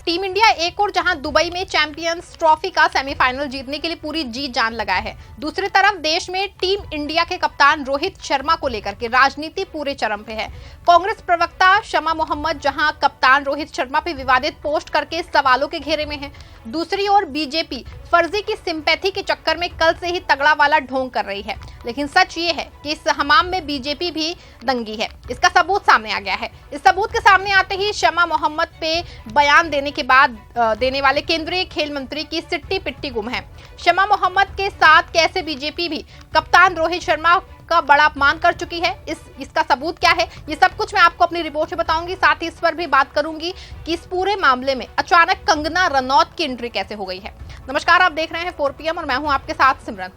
Team India एक और जहां दुबई में चैंपियंस ट्रॉफी का सेमीफाइनल जीतने के लिए पूरी जी जान लगाया है, दूसरी तरफ देश में टीम इंडिया के कप्तान रोहित शर्मा को लेकर के राजनीति पूरे चरम पे है। कांग्रेस प्रवक्ता शमा मोहम्मद जहां कप्तान रोहित शर्मा पे विवादित पोस्ट करके सवालों के घेरे में है, दूसरी ओर बीजेपी फर्जी की सिंपैथी के चक्कर में कल से ही तगड़ा वाला ढोंग कर रही है। लेकिन सच ये है कि इस हमाम में बीजेपी भी दंगी है। इसका सबूत सामने आ गया है। इस सबूत के सामने आते ही शमा मोहम्मद पे बयान देने के बाद देने वाले केंद्रीय खेल मंत्री की सिट्टी पिट्टी गुम है। शमा मोहम्मद के साथ कैसे बीजेपी भी कप्तान रोहित शर्मा का बड़ा अपमान कर चुकी है, इसका सबूत क्या है, ये सब कुछ मैं आपको अपनी रिपोर्ट में बताऊंगी। साथ ही इस पर भी बात करूंगी कि इस पूरे मामले में अचानक कंगना रनौत की एंट्री कैसे हो गई है। नमस्कार, आप देख रहे हैं 4 PM और मैं हूं आपके साथ सिमरन।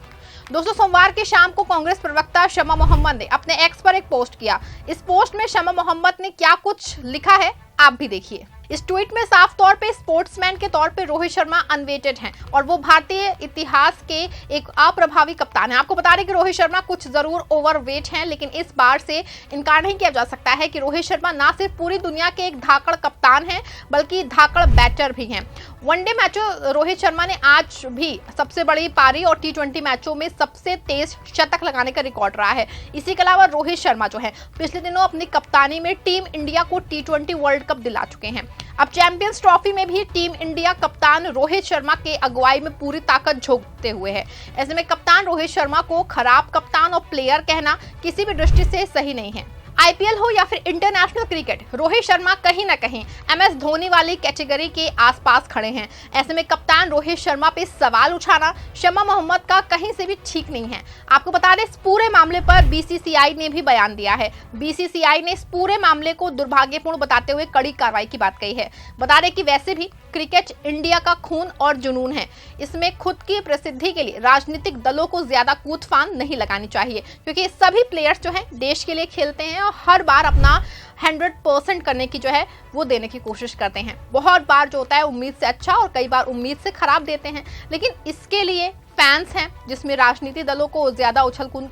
दोस्तों, सोमवार की शाम को कांग्रेस प्रवक्ता शमा मोहम्मद ने अपने एक्स पर एक पोस्ट किया। इस पोस्ट में शमा मोहम्मद ने क्या कुछ लिखा है आप भी देखिए। इस ट्वीट में साफ तौर पे स्पोर्ट्समैन के तौर पे रोहित शर्मा अनवेटेड हैं और वो भारतीय इतिहास के एक अप्रभावी कप्तान है। आपको बता दें कि रोहित शर्मा कुछ जरूर ओवरवेट हैं, लेकिन इस बार से इनकार नहीं किया जा सकता है कि रोहित शर्मा ना सिर्फ पूरी दुनिया के एक धाकड़ कप्तान हैं, बल्कि धाकड़ बैटर भी हैं। वनडे मैचों रोहित शर्मा ने आज भी सबसे बड़ी पारी और T20 मैचों में सबसे तेज शतक लगाने का रिकॉर्ड रहा है। इसी के अलावा रोहित शर्मा जो है पिछले दिनों अपनी कप्तानी में टीम इंडिया को T20 वर्ल्ड कप दिला चुके हैं। अब चैंपियंस ट्रॉफी में भी टीम इंडिया कप्तान रोहित शर्मा के अगुवाई में पूरी ताकत झोंकते हुए है। ऐसे में कप्तान रोहित शर्मा को खराब कप्तान और प्लेयर कहना किसी भी दृष्टि से सही नहीं है। IPL हो या फिर इंटरनेशनल क्रिकेट, रोहित शर्मा कहीं ना कहीं MS धोनी वाली कैटेगरी के आसपास खड़े हैं। ऐसे में कप्तान रोहित शर्मा पे सवाल उठाना शमा मोहम्मद का कहीं से भी ठीक नहीं है। आपको बता दें, इस पूरे मामले पर BCCI ने भी बयान दिया है। BCCI ने इस पूरे मामले को दुर्भाग्यपूर्ण बताते हुए कड़ी कार्रवाई की बात कही है। बता दें कि वैसे भी क्रिकेट इंडिया का खून और जुनून है। इसमें खुद की प्रसिद्धि के लिए राजनीतिक दलों को ज्यादा कूदफान नहीं लगानी चाहिए, क्योंकि सभी प्लेयर्स जो हैं देश के लिए खेलते हैं और हर बार अपना 100% करने की जो है वो देने की कोशिश करते हैं। बहुत बार जो होता है उम्मीद से अच्छा और कई बार उम्मीद से खराब देते हैं, लेकिन इसके लिए फैंस हैं जिसमें राजनीति दलों को ज्यादा उछलकूद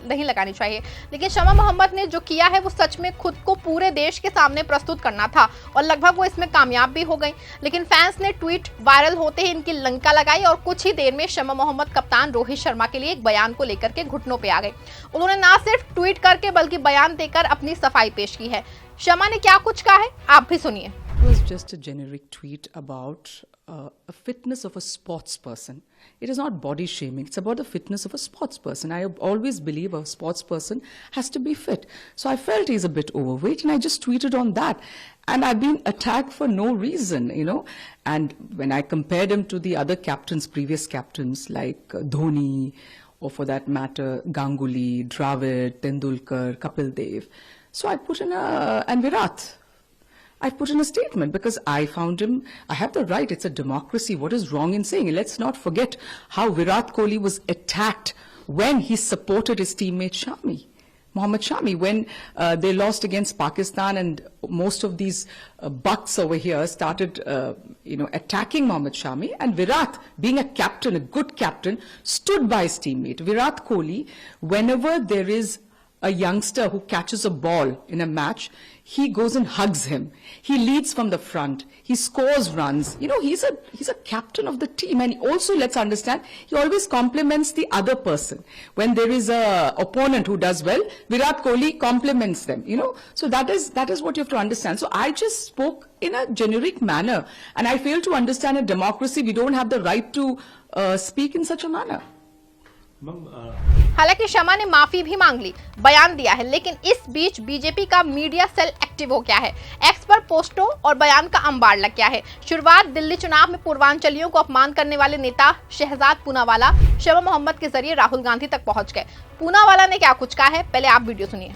नहीं लगानी चाहिए। लेकिन शमा मोहम्मद ने जो किया है वो सच में खुद को पूरे देश के सामने प्रस्तुत करना था और लगभग वो इसमें कामयाब भी हो गई। लेकिन फैंस ने ट्वीट वायरल होते ही इनकी लंका लगाई और कुछ ही देर में शमा मोहम्मद कप्तान रोहित शर्मा के लिए एक बयान को लेकर के घुटनों पे आ गए। उन्होंने ना सिर्फ ट्वीट करके बल्कि बयान देकर अपनी सफाई पेश की है। शमा ने क्या कुछ कहा है आप भी सुनिए। It was just a generic tweet about a fitness of a sports person. It is not body shaming. It's about the fitness of a sports person. I always believe a sports person has to be fit. So I felt he's a bit overweight and I just tweeted on that. And I've been attacked for no reason, you know. And when I compared him to the other captains, previous captains like Dhoni, or for that matter, Ganguly, Dravid, Tendulkar, Kapil Dev. So I put in and Virat. I put in a statement because I found him, I have the right, it's a democracy. What is wrong in saying? Let's not forget how Virat Kohli was attacked when he supported his teammate Shami, Mohammad Shami, when they lost against Pakistan and most of these bucks over here started, attacking Mohammad Shami, and Virat, being a captain, a good captain, stood by his teammate. Virat Kohli, whenever there is a youngster who catches a ball in a match, he goes and hugs him. He leads from the front. He scores runs. You know, he's a captain of the team. And also, let's understand, he always compliments the other person. When there is a opponent who does well, Virat Kohli compliments them, you know. So that is what you have to understand. So I just spoke in a generic manner. And I fail to understand a democracy. We don't have the right to speak in such a manner. हालांकि शमा ने माफी भी मांग ली, बयान दिया है, लेकिन इस बीच बीजेपी का मीडिया सेल एक्टिव हो गया है। एक्स पर पोस्टों और बयान का अंबार लग गया है। शुरुआत दिल्ली चुनाव में पूर्वांचलियों को अपमान करने वाले नेता शहजाद पूनावाला शमा मोहम्मद के जरिए राहुल गांधी तक पहुंच गए। पूनावाला ने क्या कुछ कहा है, पहले आप वीडियो सुनिए।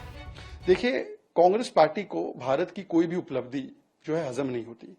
देखिए, कांग्रेस पार्टी को भारत की कोई भी उपलब्धि जो है हजम नहीं होती।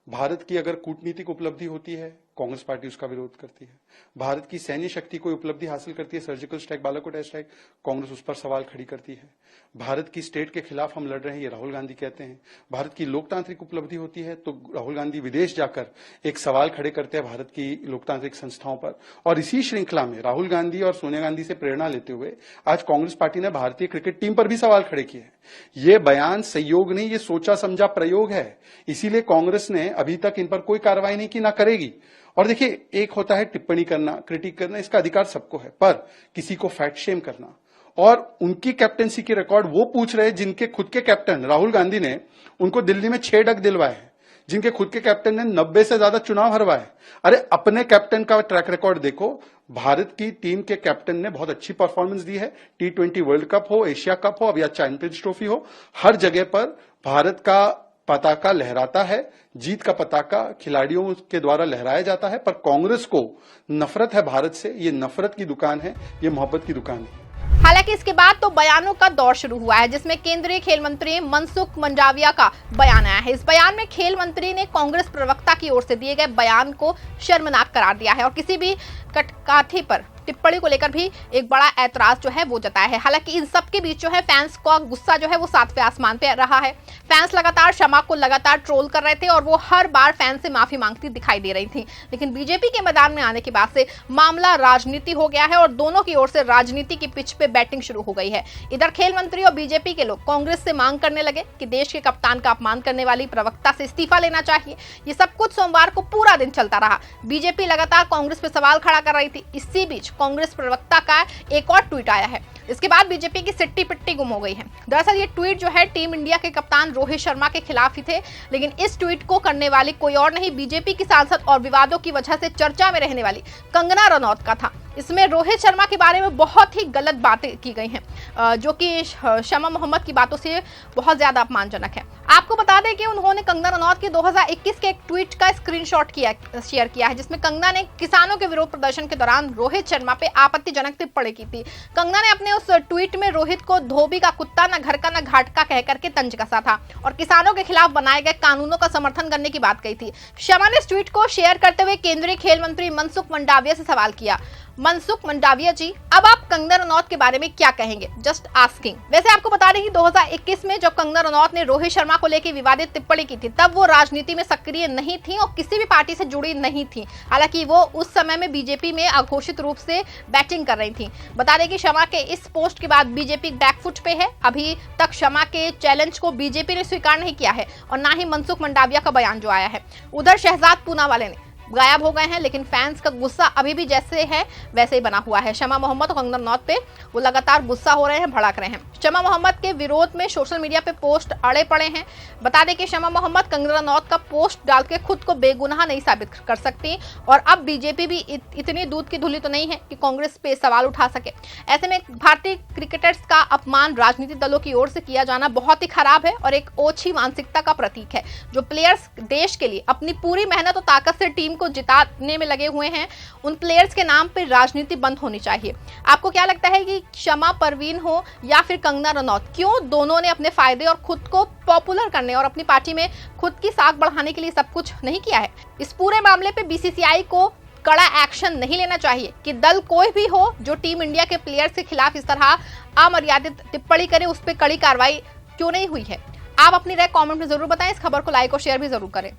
भारत की अगर कूटनीतिक उपलब्धि होती है, कांग्रेस पार्टी उसका विरोध करती है। भारत की सैन्य शक्ति कोई उपलब्धि हासिल करती है, surgical strike, Balakot air strike, Congress उस पर सवाल खड़ी करती है। भारत की स्टेट के खिलाफ हम लड़ रहे हैं, ये राहुल गांधी कहते हैं। भारत की लोकतांत्रिक उपलब्धि होती है तो राहुल गांधी विदेश जाकर एक सवाल खड़े करते हैं भारत की लोकतांत्रिक संस्थाओं पर। और इसी श्रृंखला में राहुल गांधी और सोनिया गांधी से प्रेरणा लेते हुए आज कांग्रेस पार्टी ने भारतीय क्रिकेट टीम पर भी सवाल खड़े किए हैं। ये बयान संयोग नहीं, ये सोचा समझा प्रयोग है। इसीलिए कांग्रेस ने अभी तक इन पर कोई कार्रवाई नहीं की, ना करेगी। और देखिए, एक होता है टिप्पणी करना, क्रिटिक करना, इसका अधिकार सबको है, पर किसी को फैट शेम करना और उनकी कैप्टनसी की रिकॉर्ड वो पूछ रहे जिनके खुद के कैप्टन राहुल गांधी ने उनको दिल्ली में 6 डक दिलवाए हैं, जिनके खुद के कैप्टन ने 90 से ज्यादा चुनाव हरवाए। अरे अपने कैप्टन का ट्रैक रिकॉर्ड देखो। भारत की टीम के कैप्टन ने बहुत अच्छी परफॉर्मेंस दी है। T20 वर्ल्ड कप हो, एशिया कप हो, अब या चैंपियंस ट्रॉफी हो, हर जगह पर भारत का पताका लहराता है। जीत का पताका खिलाड़ियों के द्वारा लहराया जाता है। पर कांग्रेस को नफरत है भारत से। ये नफरत की दुकान है, ये मोहब्बत की दुकान है। हालांकि इसके बाद तो बयानों का दौर शुरू हुआ है, जिसमें केंद्रीय खेल मंत्री मनसुख मंडाविया का बयान आया है। इस बयान में खेल मंत्री ने कांग्रेस प्रवक्ता की ओर से दिए गए बयान को शर्मनाक करार दिया है और किसी भी कटकाठी पर टिप्पणी को लेकर भी एक बड़ा ऐतराज जो है वो जताया है। हालांकि इन सब के बीच जो है फैंस का गुस्सा जो है वो 7वें आसमान पे रहा है। फैंस लगातार शमा को लगातार ट्रोल कर रहे थे और वो हर बार फैंस से माफी मांगती दिखाई दे रही थी। लेकिन बीजेपी के मैदान में आने के बाद से मामला राजनीति हो गया है और दोनों की ओर से राजनीति की पिच पे बैटिंग शुरू हो गई है। इधर खेल मंत्री और बीजेपी के लोग कांग्रेस से मांग करने लगे कि देश के कप्तान का अपमान करने वाली प्रवक्ता से इस्तीफा लेना चाहिए। ये सब कुछ सोमवार को पूरा दिन चलता रहा। बीजेपी लगातार कांग्रेस पे सवाल खड़ा कर रही थी। इसी बीच कांग्रेस प्रवक्ता का एक और ट्वीट आया है। इसके बाद बीजेपी की सिट्टी पिट्टी गुम हो गई है। दरअसल ये ट्वीट जो है टीम इंडिया के कप्तान रोहित शर्मा के खिलाफ ही थे, लेकिन इस ट्वीट को करने वाली कोई और नहीं, बीजेपी की सांसद और विवादों की वजह से चर्चा में रहने वाली कंगना रनौत का था। इसमें रोहित शर्मा के बारे में बहुत ही गलत बातें की गई हैं, जो कि शमा मोहम्मद की बातों से बहुत ज्यादा अपमानजनक है। आपको बता दें कि उन्होंने कंगना रनौत के 2021 के एक ट्वीट का स्क्रीनशॉट शेयर किया है, जिसमें कंगना ने किसानों के विरोध प्रदर्शन के दौरान रोहित शर्मा पे आपत्तिजनक टिप्पणी की थी। कंगना ने अपने उस ट्वीट में रोहित को धोबी का कुत्ता, न घर का न घाट का कहकर के तंज कसा था और किसानों के खिलाफ बनाए गए कानूनों का समर्थन करने की बात कही थी। शमा ने इस ट्वीट को शेयर करते हुए केंद्रीय खेल मंत्री मनसुख मंडाविया से सवाल किया, मनसुख मंडाविया जी, अब आप कंगना रनौत के बारे में क्या कहेंगे? Just asking. वैसे आपको बता दें कि 2021 में जब कंगना रनौत ने रोहित शर्मा को लेकर विवादित टिप्पणी की थी, तब वो राजनीति में सक्रिय नहीं थी और किसी भी पार्टी से जुड़ी नहीं थी। हालांकि वो उस समय में बीजेपी में अघोषित रूप से बैटिंग कर रही थी। बता दें कि शमा के इस पोस्ट के बाद बीजेपी बैकफुट पे है। अभी तक शमा के चैलेंज को बीजेपी ने स्वीकार नहीं किया है और ना ही मनसुख मंडाविया का बयान जो आया है। उधर शहजाद पूनावाला ने गायब हो गए हैं, लेकिन फैंस का गुस्सा अभी भी जैसे है वैसे ही बना हुआ है। शमा मोहम्मद और कंगना रनौत पे वो लगातार गुस्सा हो रहे हैं, भड़क रहे हैं। शमा मोहम्मद के विरोध में सोशल मीडिया पे पोस्ट अड़े पड़े हैं। बता दें कि शमा मोहम्मद कंगना रनौत का पोस्ट डाल के खुद को बेगुनाह नहीं साबित कर सकती और अब बीजेपी भी इतनी दूध की धुली तो नहीं है कि कांग्रेस पे सवाल उठा सके। ऐसे में भारतीय क्रिकेटर्स का अपमान राजनीतिक दलों की ओर से किया जाना बहुत ही खराब है और एक ओछी मानसिकता का प्रतीक है। जो प्लेयर्स देश के लिए अपनी पूरी मेहनत और ताकत से टीम को जिताने में लगे हुए हैं, उन प्लेयर्स के नाम पे राजनीति बंद होनी चाहिए। आपको क्या लगता है कि शमा परवीन हो या फिर कंगना रनौत, क्यों दोनों ने अपने फायदे और खुद को पॉपुलर करने और अपनी पार्टी में खुद की साख बढ़ाने के लिए सब कुछ नहीं किया है? इस पूरे मामले पे बीसीसीआई को कड़ा एक्शन नहीं लेना चाहिए कि दल कोई भी हो जो टीम इंडिया के प्लेयर्स के खिलाफ इस तरह अमर्यादित टिप्पणी करे, उस पर कड़ी कार्रवाई क्यों नहीं हुई है? आप अपनी राय कमेंट में जरूर बताएं। इस खबर को लाइक और शेयर भी जरूर करें।